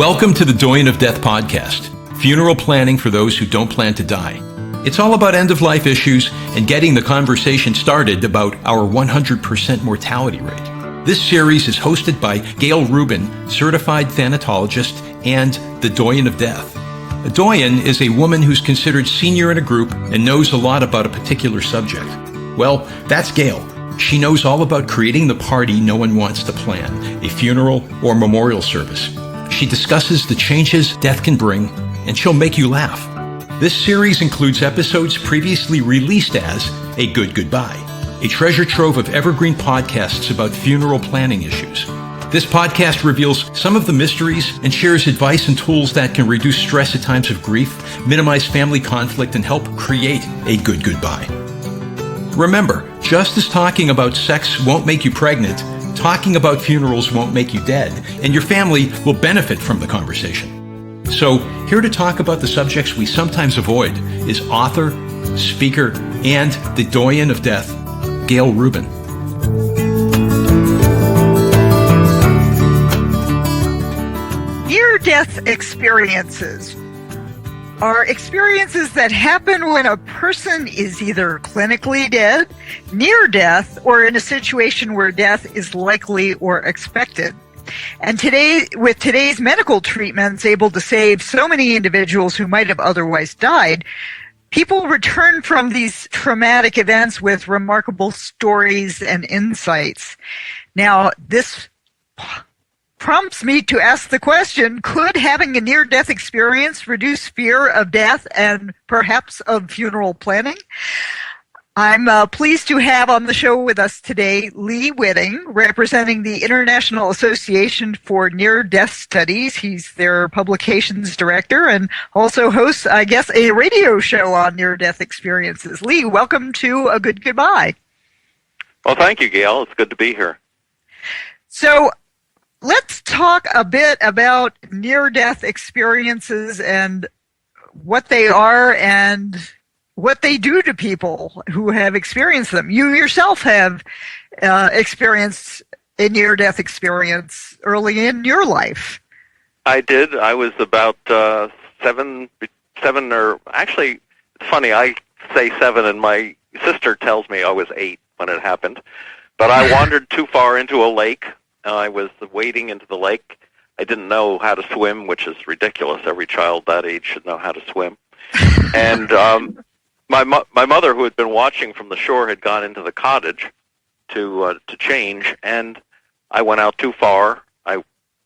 Welcome to the Doyenne of Death Podcast, funeral planning for those who don't plan to die. It's all about end-of-life issues and getting the conversation started about our 100% mortality rate. This series is hosted by Gail Rubin, certified thanatologist and the Doyenne of Death. A doyenne is a woman who's considered senior in a group and knows a lot about a particular subject. Well, that's Gail. She knows all about creating the party no one wants to plan, a funeral or memorial service. She discusses the changes death can bring, and she'll make you laugh. This series includes episodes previously released as A Good Goodbye, a treasure trove of evergreen podcasts about funeral planning issues. This podcast reveals some of the mysteries and shares advice and tools that can reduce stress at times of grief, minimize family conflict, and help create a good goodbye. Remember, just as talking about sex won't make you pregnant, talking about funerals won't make you dead, and your family will benefit from the conversation. So, here to talk about the subjects we sometimes avoid is author, speaker, and the Doyenne of Death, Gail Rubin. Near-death experiences are experiences that happen when a person is either clinically dead, near death, or in a situation where death is likely or expected. And today, with today's medical treatments able to save so many individuals who might have otherwise died, people return from these traumatic events with remarkable stories and insights. Now, this prompts me to ask the question, could having a near-death experience reduce fear of death and perhaps of funeral planning? I'm pleased to have on the show with us today Lee Witting, representing the International Association for Near-Death Studies. He's their publications director and also hosts, I guess, a radio show on near-death experiences. Lee, welcome to A Good Goodbye. Well, thank you, Gail. It's good to be here. So, let's talk a bit about near-death experiences and what they are and what they do to people who have experienced them. You yourself have experienced a near-death experience early in your life. I did. I was about seven, or actually, it's funny, I say 7 and my sister tells me I was 8 when it happened. But I wandered too far into a lake. I was wading into the lake. I didn't know how to swim, which is ridiculous. Every child that age should know how to swim. And my mother, who had been watching from the shore, had gone into the cottage to change, and I went out too far.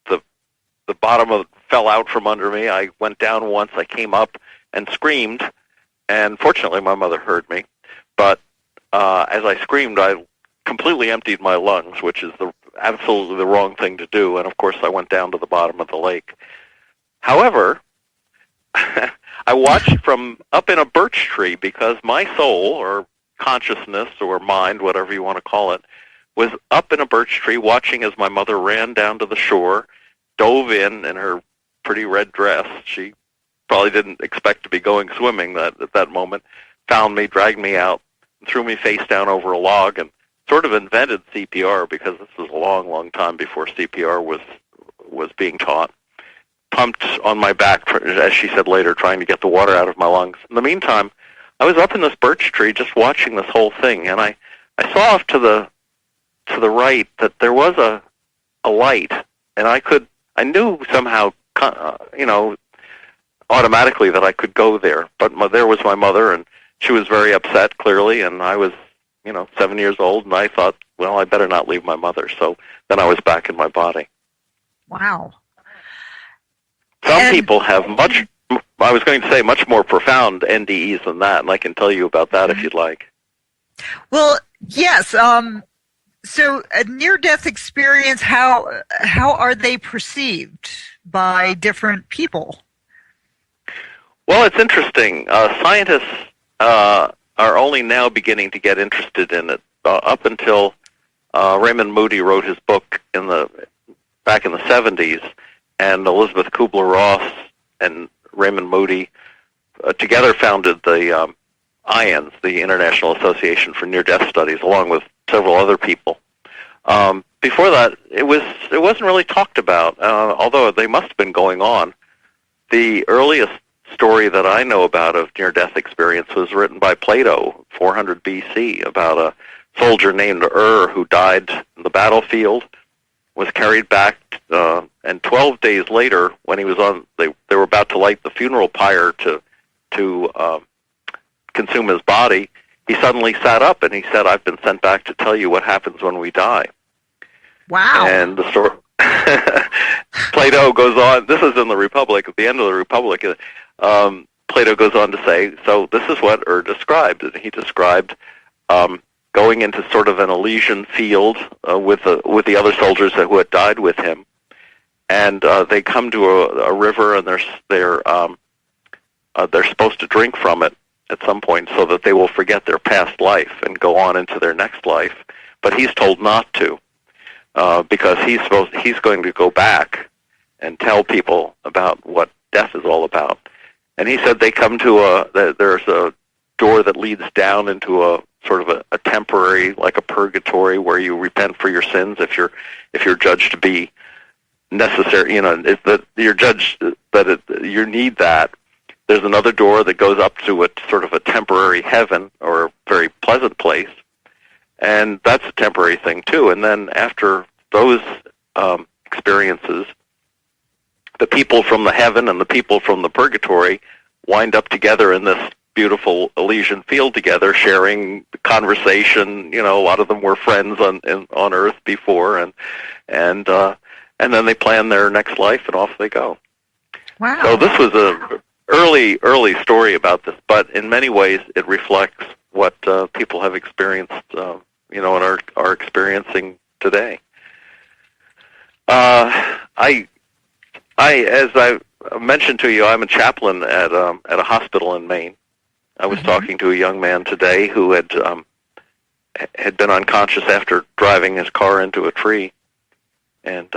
The bottom fell out from under me. I went down once. I came up and screamed, and fortunately my mother heard me. But as I screamed, I completely emptied my lungs, which is absolutely the wrong thing to do, and of course I went down to the bottom of the lake. However, I watched from up in a birch tree because my soul, or consciousness, or mind, whatever you want to call it, was up in a birch tree watching as my mother ran down to the shore, dove in her pretty red dress. She probably didn't expect to be going swimming at that moment, found me, dragged me out, and threw me face down over a log, and sort of invented CPR, because this was a long, long time before CPR was being taught. Pumped on my back, as she said later, trying to get the water out of my lungs. In the meantime, I was up in this birch tree just watching this whole thing, and I saw off to the right that there was a light, and I knew somehow, automatically that I could go there. But there was my mother, and she was very upset, clearly, and I was 7 years old, and I thought, well, I better not leave my mother. So then I was back in my body. Wow. Some people have much more profound NDEs than that, and I can tell you about that if you'd like. Well, yes. So a near-death experience, how are they perceived by different people? Well, it's interesting. Scientists are only now beginning to get interested in it. Up until Raymond Moody wrote his book back in the 70s, and Elizabeth Kubler-Ross and Raymond Moody together founded the IANDS, the International Association for Near-Death Studies, along with several other people. before that, it wasn't really talked about, although they must have been going on. The earliest story that I know about of near-death experience was written by Plato, 400 BC, about a soldier named who died in the battlefield, was carried back, and 12 days later, when he was they were about to light the funeral pyre to consume his body, he suddenly sat up and he said, "I've been sent back to tell you what happens when we die." Wow. And the story, Plato goes on, this is in the Republic, at the end of the Republic, Plato goes on to say, so this is what described. And he described going into sort of an Elysian field with the other soldiers who had died with him. And they come to a river, and they're supposed to drink from it at some point so that they will forget their past life and go on into their next life. But he's told not to, because he's going to go back and tell people about what death is all about. And he said they come to there's a door that leads down into a sort of a temporary, like a purgatory, where you repent for your sins if you're judged to be necessary. If you're judged that you need that. There's another door that goes up to a sort of a temporary heaven, or a very pleasant place, and that's a temporary thing too. And then after those experiences, the people from the heaven and the people from the purgatory wind up together in this beautiful Elysian field together, sharing conversation. A lot of them were friends on Earth before, and then they plan their next life, and off they go. Wow. So this was a early story about this, but in many ways it reflects what people have experienced, and are experiencing today. As I mentioned to you, I'm a chaplain at a hospital in Maine. I was talking to a young man today who had been unconscious after driving his car into a tree, and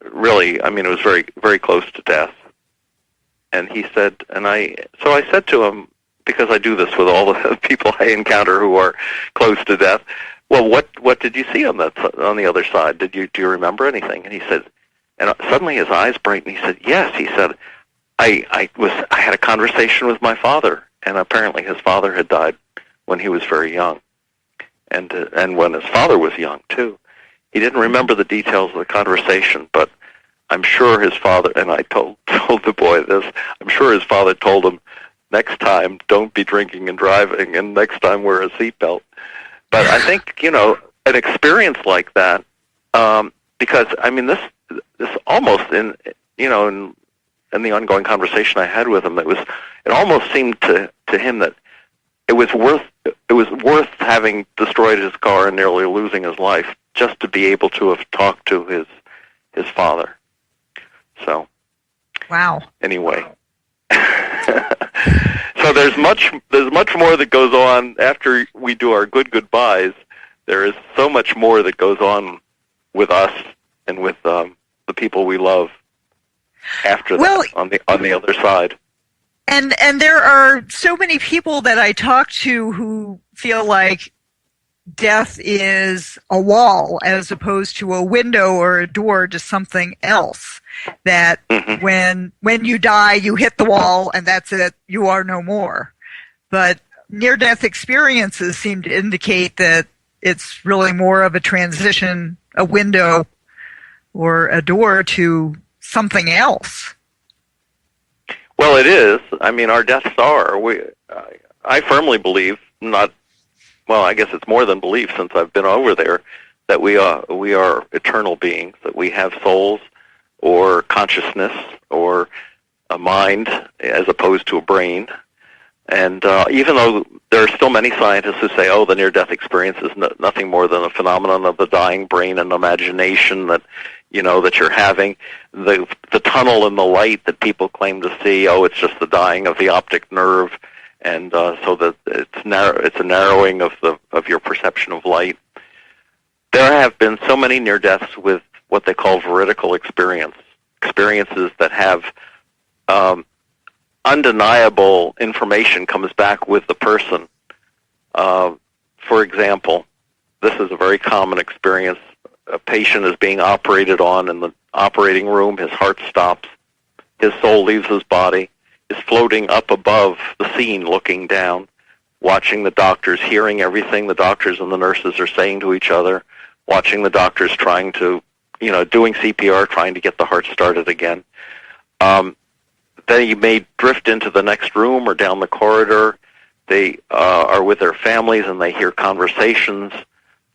really, it was very, very close to death. And he said, I said to him, because I do this with all the people I encounter who are close to death, well, what did you see on the other side? Do you remember anything? And he said, and suddenly his eyes brightened. He said, yes. He said, I had a conversation with my father, and apparently his father had died when he was very young, and when his father was young too. He didn't remember the details of the conversation, but I'm sure his father, and I told the boy this, I'm sure his father told him, next time, don't be drinking and driving, and next time wear a seatbelt. But I think, an experience like that, because, this almost in the ongoing conversation I had with him, it almost seemed to him that it was worth having destroyed his car and nearly losing his life just to be able to have talked to his father. So, wow. Anyway, so there's much more that goes on after we do our goodbyes. There is so much more that goes on with us and with the people we love after that on the other side. And there are so many people that I talk to who feel like death is a wall as opposed to a window or a door to something else. That when you die, you hit the wall and that's it. You are no more. But near-death experiences seem to indicate that it's really more of a transition, a window, or a door to something else. Well, it is. Our deaths are. I firmly believe, I guess it's more than belief since I've been over there, that we are eternal beings, that we have souls or consciousness or a mind as opposed to a brain. And even though there are still many scientists who say, the near-death experience is nothing more than a phenomenon of the dying brain and imagination that you're having, the tunnel and the light that people claim to see, it's just the dying of the optic nerve, and so that it's a narrowing of your perception of light. There have been so many near-deaths with what they call veridical experiences that have undeniable information comes back with the person. For example, this is a very common experience a patient is being operated on in the operating room. His heart stops. His soul leaves his body. Is floating up above the scene, looking down, watching the doctors, hearing everything the doctors and the nurses are saying to each other, watching the doctors trying to, doing CPR, trying to get the heart started again. Then you may drift into the next room or down the corridor. They are with their families and they hear conversations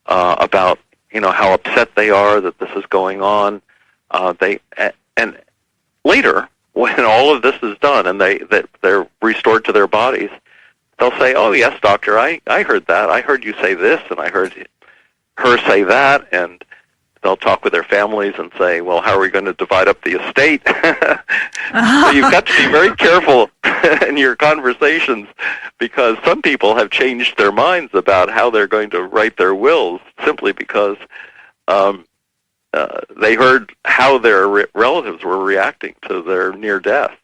about, how upset they are that this is going on. And later, when all of this is done and they're restored to their bodies, they'll say, "Oh yes, doctor, I heard that. I heard you say this, and I heard her say that," and they'll talk with their families and say, "Well, how are we going to divide up the estate?" So you've got to be very careful in your conversations, because some people have changed their minds about how they're going to write their wills simply because they heard how their relatives were reacting to their near death.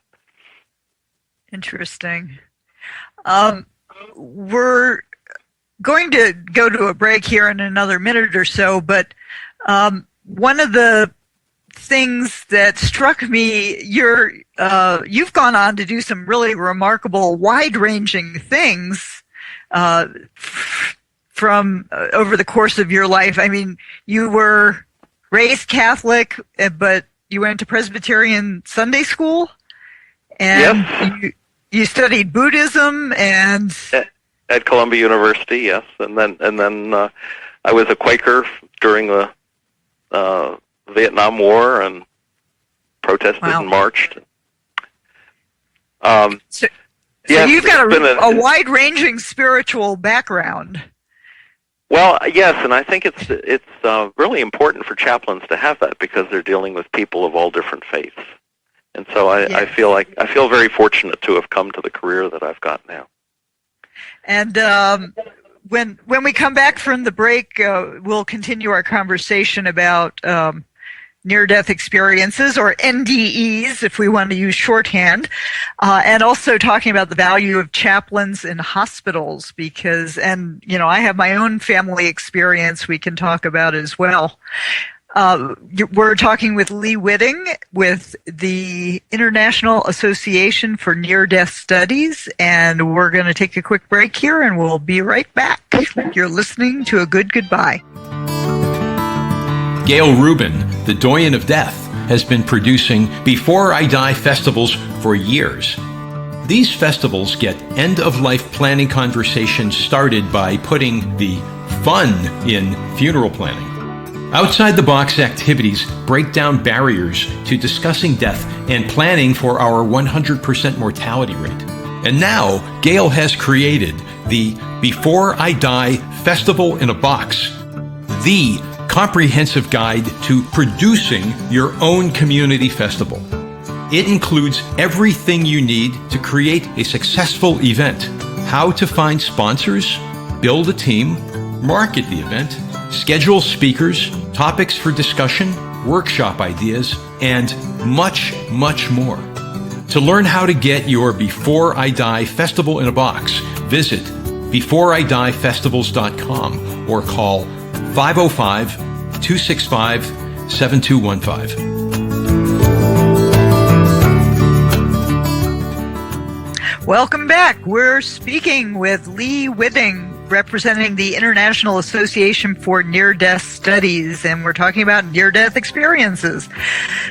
Interesting. We're going to go to a break here in another minute or so, but one of the things that struck me, you've gone on to do some really remarkable, wide-ranging things from over the course of your life. I mean, you were raised Catholic, but you went to Presbyterian Sunday school, and yes. You studied Buddhism and at Columbia University, yes, and then I was a Quaker during the Vietnam War and protested and marched. So you've got a wide-ranging spiritual background. Well, yes, and I think it's really important for chaplains to have that, because they're dealing with people of all different faiths, and so I feel very fortunate to have come to the career that I've got now. And when we come back from the break, we'll continue our conversation about near-death experiences, or NDEs, if we want to use shorthand, and also talking about the value of chaplains in hospitals, because, I have my own family experience we can talk about as well. We're talking with Lee Witting with the International Association for Near-Death Studies, and we're going to take a quick break here, and we'll be right back. You're listening to A Good Goodbye. Gail Rubin, the Doyenne of Death, has been producing Before I Die festivals for years. These festivals get end-of-life planning conversations started by putting the fun in funeral planning. Outside-the-box activities break down barriers to discussing death and planning for our 100% mortality rate. And now, Gail has created the Before I Die Festival in a Box, the comprehensive guide to producing your own community festival. It includes everything you need to create a successful event: how to find sponsors, build a team, market the event, schedule speakers, topics for discussion, workshop ideas, and much, much more. To learn how to get your Before I Die Festival in a Box, visit beforeIdiefestivals.com or call 505-265-7215. Welcome back. We're speaking with Lee Witting, representing the International Association for Near-Death Studies, and we're talking about near-death experiences.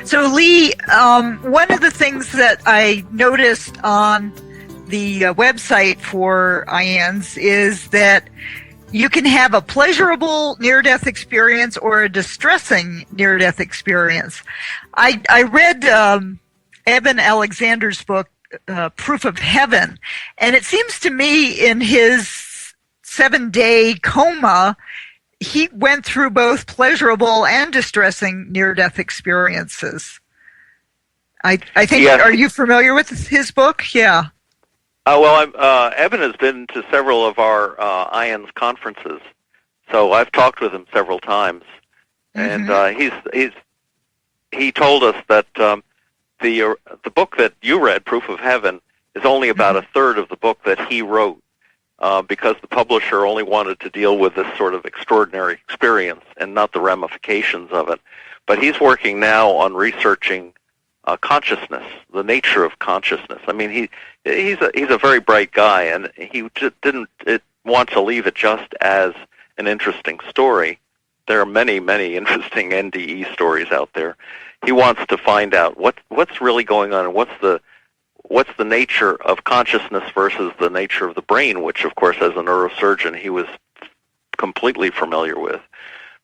So, Lee, one of the things that I noticed on the website for IANDS is that you can have a pleasurable near-death experience or a distressing near-death experience. I read Eben Alexander's book, Proof of Heaven, and it seems to me in his 7-day coma, he went through both pleasurable and distressing near-death experiences. I think, yes. Are you familiar with his book? Yeah. Eben has been to several of our IANDS conferences, so I've talked with him several times, and he told us that the book that you read, Proof of Heaven, is only about a third of the book that he wrote, because the publisher only wanted to deal with this sort of extraordinary experience and not the ramifications of it. But he's working now on researching consciousness, the nature of consciousness. I mean, he's a very bright guy, and he just didn't want to leave it just as an interesting story. There are many, many interesting NDE stories out there. He wants to find out what's really going on, and what's the nature of consciousness versus the nature of the brain, which, of course, as a neurosurgeon, he was completely familiar with.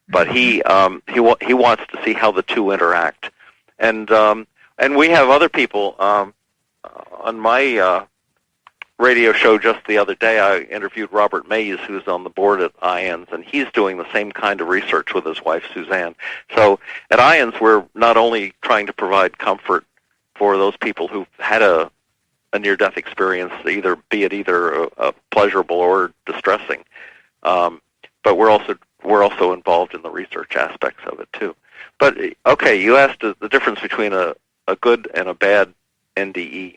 But he wants to see how the two interact, and we have other people on my radio show just the other day. I interviewed Robert Mays, who's on the board at IANDS, and he's doing the same kind of research with his wife, Suzanne. So at IANDS, we're not only trying to provide comfort for those people who've had a near-death experience, be it either pleasurable or distressing, but we're also involved in the research aspects of it too. But okay, you asked the difference between a good and a bad NDE.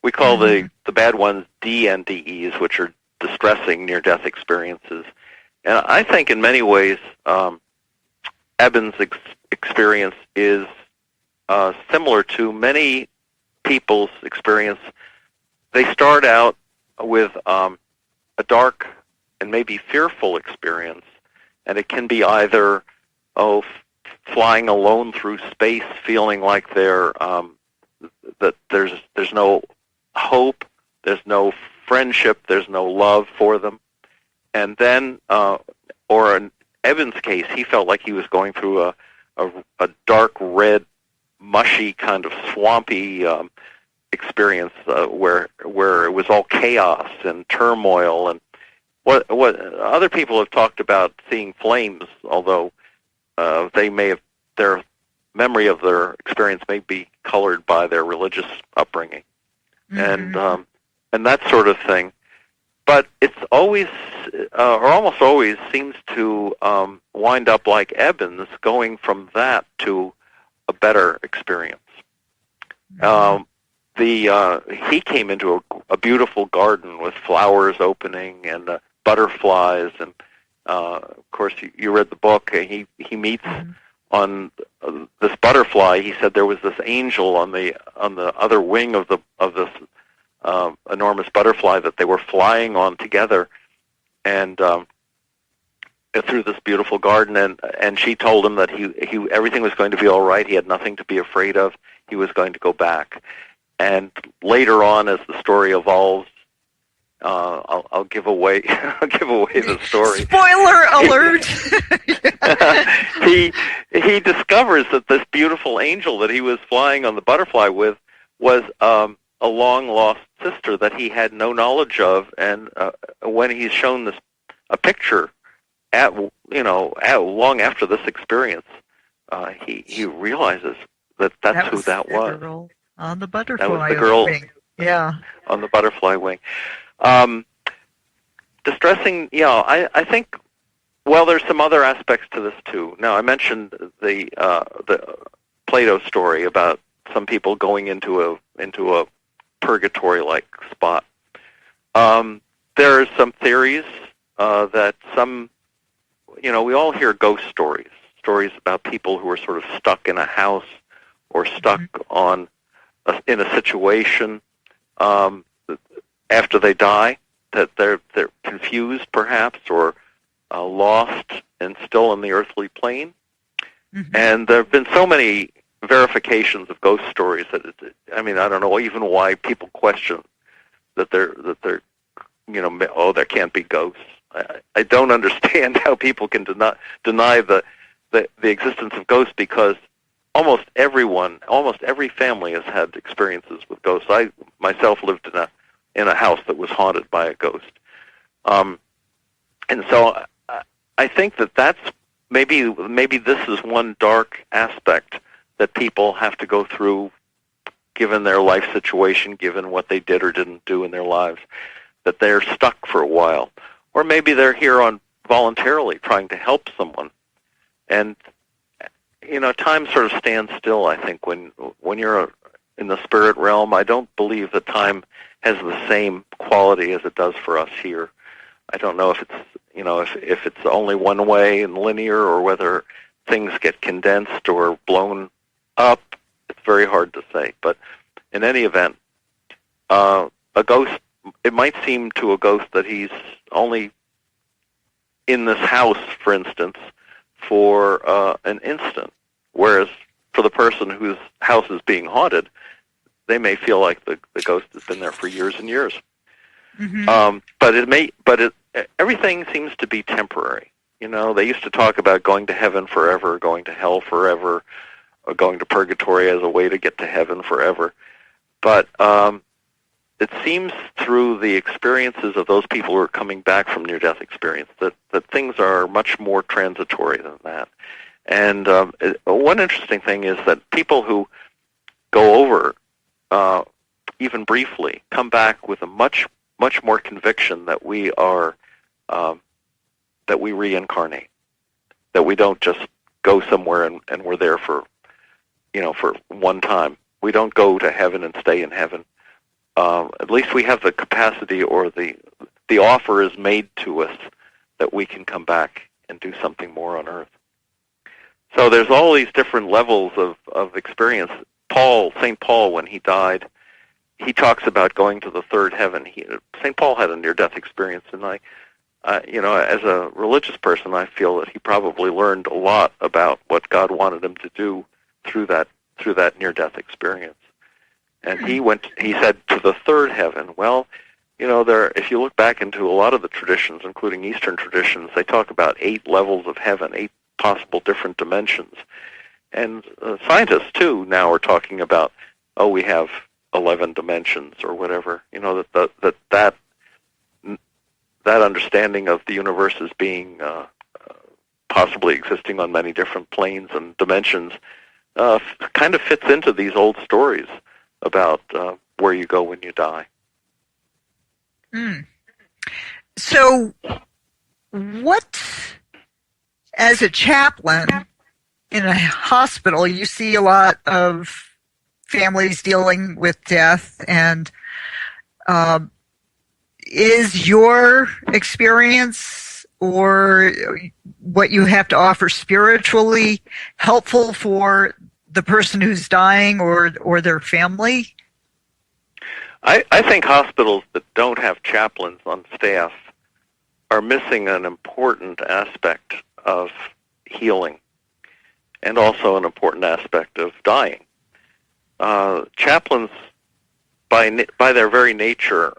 We call the bad ones NDEs, which are distressing near-death experiences. And I think in many ways, Eben's experience is similar to many people's experience. They start out with a dark and maybe fearful experience, and it can be either flying alone through space, feeling like that there's no hope, there's no friendship, there's no love for them. And then, or in Eben's case, he felt like he was going through a dark red, mushy, kind of swampy experience where it was all chaos and turmoil. And what other people have talked about seeing flames, although they may have, their memory of their experience may be colored by their religious upbringing. And that sort of thing. But it's always, or almost always, seems to wind up like Eben's, going from that to a better experience. He came into a beautiful garden with flowers opening and butterflies, and of course you read the book. He meets on this butterfly. He said there was this angel on the other wing of this enormous butterfly that they were flying on together, and through this beautiful garden. And she told him that he everything was going to be all right. He had nothing to be afraid of. He was going to go back. And later on, as the story evolves, I'll give away the story. Spoiler alert! He discovers that this beautiful angel that he was flying on the butterfly with was a long lost sister that he had no knowledge of. And when he's shown a picture long after this experience, he realizes that's who that was. Girl on the butterfly that was the girl wing. Yeah. On the butterfly wing. Distressing, I think, well, there's some other aspects to this too. Now, I mentioned the Plato story about some people going into a purgatory-like spot. There are some theories that we all hear ghost stories about people who are sort of stuck in a house or stuck in a situation after they die, that they're confused perhaps, or lost and still in the earthly plane. And there have been so many verifications of ghost stories that I don't know even why people question that they're there can't be ghosts. I don't understand how people can deny the existence of ghosts, because almost every family has had experiences with ghosts. I myself lived in a house that was haunted by a ghost, and so I think that's maybe this is one dark aspect that people have to go through, given their life situation, given what they did or didn't do in their lives, that they're stuck for a while, or maybe they're here voluntarily trying to help someone, and time sort of stands still. I think when you're in the spirit realm, I don't believe that time has the same quality as it does for us here. I don't know if it's, if it's only one way and linear, or whether things get condensed or blown up. It's very hard to say. But in any event, a ghost, it might seem to a ghost that he's only in this house, for instance, for an instant, whereas for the person whose house is being haunted, they may feel like the ghost has been there for years and years. Mm-hmm. But everything seems to be temporary. They used to talk about going to heaven forever, going to hell forever, or going to purgatory as a way to get to heaven forever. But it seems through the experiences of those people who are coming back from near-death experience that things are much more transitory than that. And one interesting thing is that people who go over, even briefly, come back with a much more conviction that we are, that we reincarnate, that we don't just go somewhere and we're there for one time. We don't go to heaven and stay in heaven. At least we have the capacity, or the offer is made to us that we can come back and do something more on earth. So there's all these different levels of experience. St. Paul, when he died, he talks about going to the third heaven. St. Paul had a near-death experience, and I as a religious person, I feel that he probably learned a lot about what God wanted him to do through that near-death experience. And he said, to the third heaven. Well, if you look back into a lot of the traditions, including Eastern traditions, they talk about 8 levels of heaven, 8 possible different dimensions. And scientists, too, now are talking about, we have 11 dimensions or whatever. That understanding of the universe as being possibly existing on many different planes and dimensions kind of fits into these old stories about where you go when you die. So what, as a chaplain in a hospital, you see a lot of families dealing with death, and is your experience or what you have to offer spiritually helpful for the person who's dying or their family? I think hospitals that don't have chaplains on staff are missing an important aspect of healing, and also an important aspect of dying. Chaplains, by their very nature,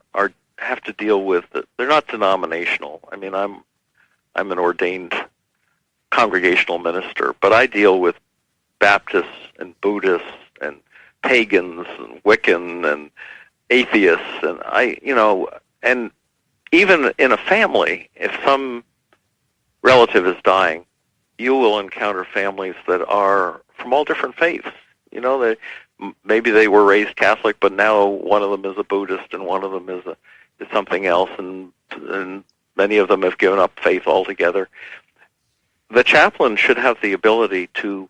have to deal with they're not denominational. I mean, I'm an ordained congregational minister, but I deal with Baptists and Buddhists and pagans and Wiccan and atheists, and and even in a family, if some relative is dying, you will encounter families that are from all different faiths. Maybe they were raised Catholic, but now one of them is a Buddhist and one of them is something else, and many of them have given up faith altogether. The chaplain should have the ability to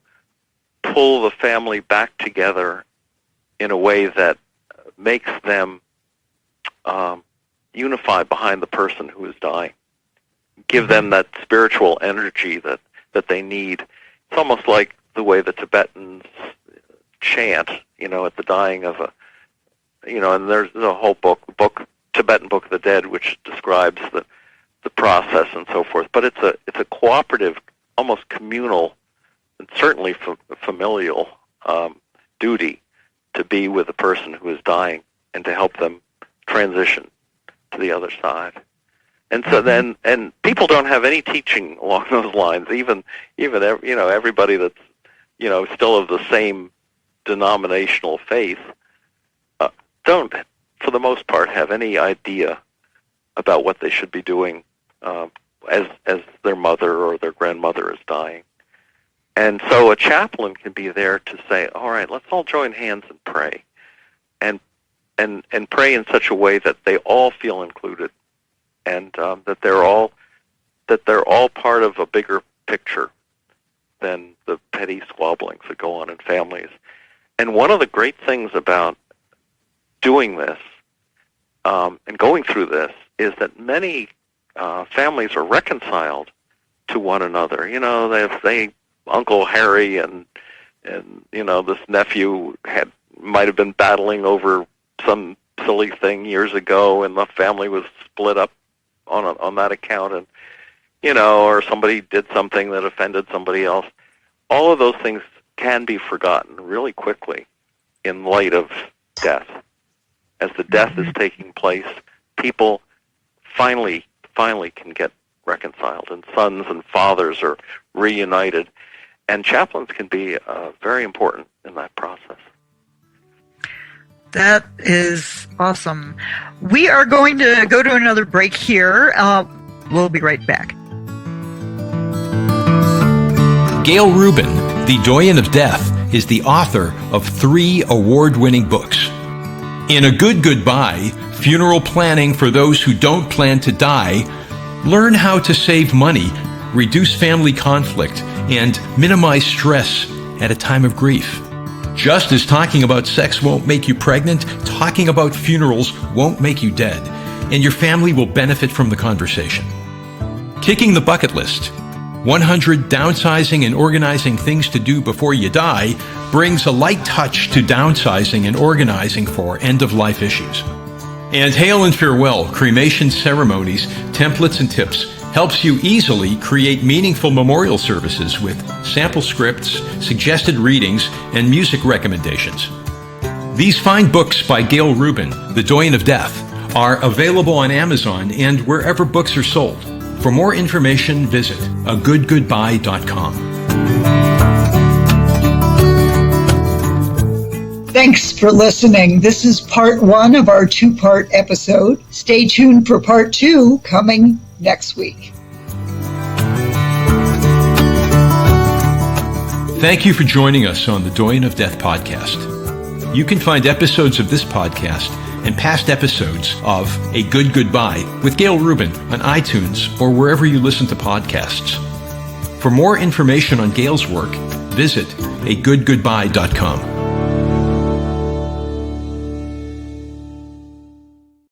pull the family back together in a way that makes them unify behind the person who is dying. Give them that spiritual energy that they need. It's almost like the way the Tibetans chant, at the dying of and there's a whole book, Tibetan Book of the Dead, which describes the process and so forth. But it's a cooperative, almost communal, and certainly familial duty to be with the person who is dying and to help them transition to the other side. And so then, and people don't have any teaching along those lines. Even everybody that's still of the same denominational faith don't, for the most part, have any idea about what they should be doing as their mother or their grandmother is dying. And so a chaplain can be there to say, all right, let's all join hands and pray, and pray in such a way that they all feel included, and that they're all part of a bigger picture than the petty squabblings that go on in families. And one of the great things about doing this and going through this is that many families are reconciled to one another. You know, they Uncle Harry and this nephew might have been battling over some silly thing years ago, and the family was split up on that account, and or somebody did something that offended somebody else. All of those things can be forgotten really quickly in light of death. As the death is taking place, people finally can get reconciled, and sons and fathers are reunited, and chaplains can be very important in that process. That is awesome. We are going to go to another break here. We'll be right back. Gail Rubin, the Doyenne of Death, is the author of 3 award-winning books. In A Good Goodbye, Funeral Planning for Those Who Don't Plan to Die, learn how to save money, reduce family conflict, and minimize stress at a time of grief. Just as talking about sex won't make you pregnant, talking about funerals won't make you dead, and your family will benefit from the conversation. Kicking the Bucket List, 100 downsizing and organizing things to do before you die, brings a light touch to downsizing and organizing for end-of-life issues. And Hail and Farewell, Cremation Ceremonies, Templates and Tips, helps you easily create meaningful memorial services with sample scripts, suggested readings, and music recommendations. These fine books by Gail Rubin, The Doyenne of Death, are available on Amazon and wherever books are sold. For more information, visit agoodgoodbye.com. Thanks for listening. This is part 1 of our 2-part episode. Stay tuned for part 2 coming next week. Thank you for joining us on the Doyenne of Death Podcast. You can find episodes of this podcast and past episodes of A Good Goodbye with Gail Rubin on iTunes or wherever you listen to podcasts. For more information on Gail's work, visit agoodgoodbye.com.